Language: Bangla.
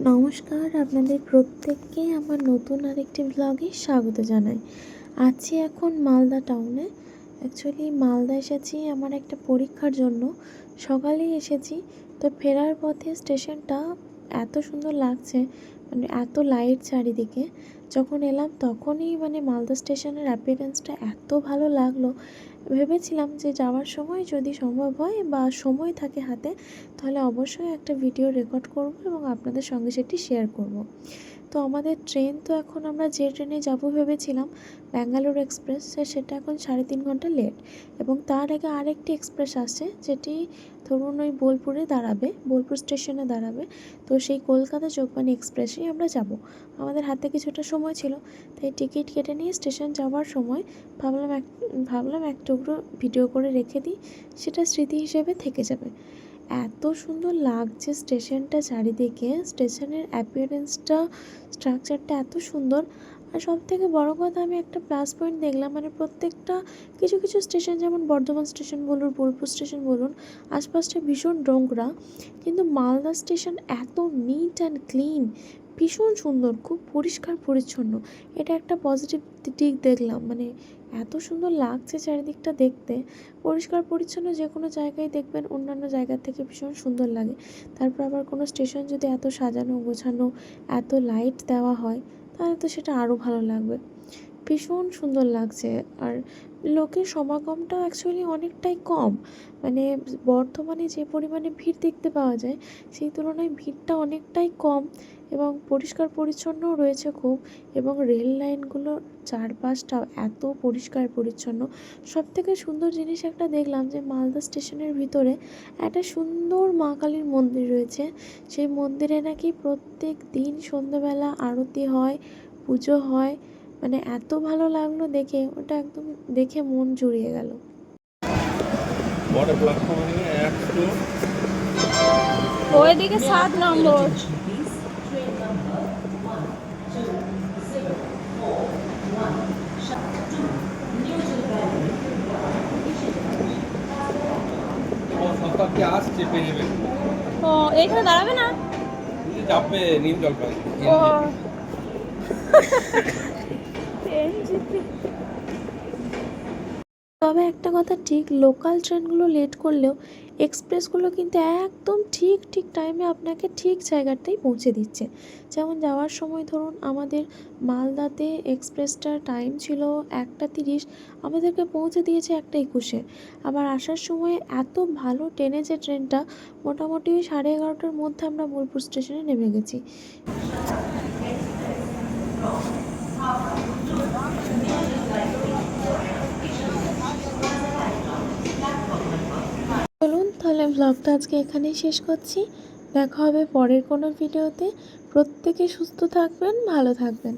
নমস্কার, আপনাদের প্রত্যেককে আমার নতুন আরেকটি ব্লগে স্বাগত জানাই। আছি এখন মালদা টাউনে। অ্যাকচুয়ালি মালদা এসেছি আমার একটা পরীক্ষার জন্য। সকালেই এসেছি, তো ফেরার পথে স্টেশনটা এত সুন্দর লাগছে, মানে এত লাইট চারিদিকে। যখন এলাম তখনই মালদা স্টেশনের অ্যাপিয়ারেন্সটা এত ভালো লাগলো। ভেবেছিলাম যে যাওয়ার সময় যদি সম্ভব হয় বা সময় থাকে হাতে, তাহলে অবশ্যই একটা ভিডিও রেকর্ড করব এবং আপনাদের সঙ্গে সেটি শেয়ার করব। তো আমাদের ট্রেন, তো এখন আমরা যে ট্রেনে যাব ভেবেছিলাম ব্যাঙ্গালোর এক্সপ্রেস, সেটা এখন 3.5 ঘন্টা লেট। এবং তার আগে আরেকটি এক্সপ্রেস আসছে, যেটি ধরুন ওই বোলপুরে দাঁড়াবে, বোলপুর স্টেশনে দাঁড়াবে। তো সেই কলকাতা যোগবাণী এক্সপ্রেসেই আমরা যাব। আমাদের হাতে কিছুটা সময় ছিল, তাই টিকিট কেটে নিয়ে স্টেশন যাওয়ার সময় ভাবলাম এক টুকরো ভিডিও করে রেখে দিই, সেটা স্মৃতি হিসেবে থেকে যাবে। এত সুন্দর লাগছে স্টেশনটা চারিদিকে, স্টেশনের অ্যাপিয়ারেন্সটা, স্ট্রাকচারটা এত সুন্দর। আর সবথেকে বড় কথা, আমি একটা প্লাস পয়েন্ট দেখলাম, প্রত্যেকটা কিছু কিছু স্টেশন, যেমন বর্ধমান স্টেশন বলুন, বোলপুর স্টেশন বলুন, আশপাশটা ভীষণ নোংরা, কিন্তু মালদা স্টেশন এত নিট অ্যান্ড ক্লিন, ভীষণ সুন্দর, খুব পরিষ্কার পরিচ্ছন্ন। এটা একটা পজিটিভ দিক দেখলাম। এত সুন্দর লাগছে চারিদিকটা দেখতে। পরিষ্কার পরিচ্ছন্ন যে কোনো জায়গায় দেখবেন অন্যান্য জায়গার থেকে ভীষণ সুন্দর লাগে। তারপর আবার কোনো স্টেশন যদি এত সাজানো গোছানো, এত লাইট দেওয়া হয়, তাহলে তো সেটা আরও ভালো লাগবে। ভীষণ সুন্দর লাগছে। আর লোকের সমাগমটাও অ্যাকচুয়ালি অনেকটাই কম। বর্তমানে যে পরিমাণে ভিড় দেখতে পাওয়া যায়, সেই তুলনায় ভিড়টা অনেকটাই কম এবং পরিষ্কার পরিচ্ছন্নও রয়েছে খুব। এবং রেল লাইনগুলোর চারপাশটাও এত পরিষ্কার পরিচ্ছন্ন। সবথেকে সুন্দর জিনিস একটা দেখলাম যে মালদা স্টেশনের ভিতরে একটা সুন্দর মা কালীর মন্দির রয়েছে। সেই মন্দিরে নাকি প্রত্যেক দিন সন্ধ্যেবেলা আরতি হয়, পুজো হয়। এত ভালো লাগলো দেখে, ওটা একদম দেখে মন জুড়িয়ে গেল। ওইদিকে 7 নম্বর। ও এইখানে দাঁড়াবে না, যাবে নীল জলপাই। ও তবে একটা কথা ঠিক, লোকাল ট্রেনগুলো লেট করলেও এক্সপ্রেসগুলো কিন্তু একদম ঠিক ঠিক টাইমে আপনাকে ঠিক জায়গাটাই পৌঁছে দিচ্ছে। যেমন যাওয়ার সময় ধরুন আমাদের মালদাতে এক্সপ্রেসটার টাইম ছিল 1:30, আমাদেরকে পৌঁছে দিয়েছে 1:21। আবার আসার সময় এত ভালো টেনেছে ট্রেনটা, মোটামুটি ওই 11:30টার মধ্যে আমরা বোলপুর স্টেশনে নেমে গেছি। চলুন তাহলে ব্লগটা আজকে এখানেই শেষ করছি। দেখা হবে পরের কোনো ভিডিওতে। প্রত্যেকে সুস্থ থাকবেন, ভালো থাকবেন।